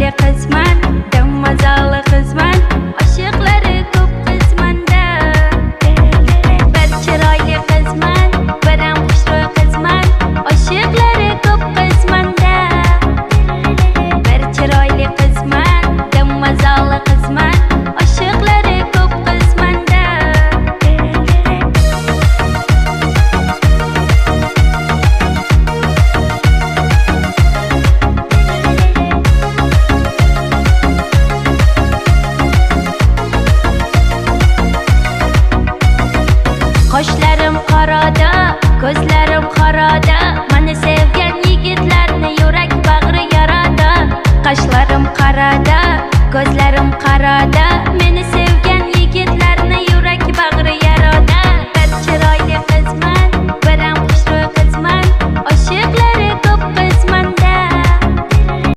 chiroyli qizman, damazali qizman, oshiqlari ko'p qizmanda. Bir chiroyli qizman, bir ham xushro'y qizman, oshiqlari ko'p qizmanda. Bir chiroyli qizman, damazali qizman, oshiqlari ko'p qizmanda. Qoshlarim qorada, ko'zlarim qorada, meni sevgan yigitlarni yurak bag'ri yarada. Qoshlarim qorada, ko'zlarim qorada,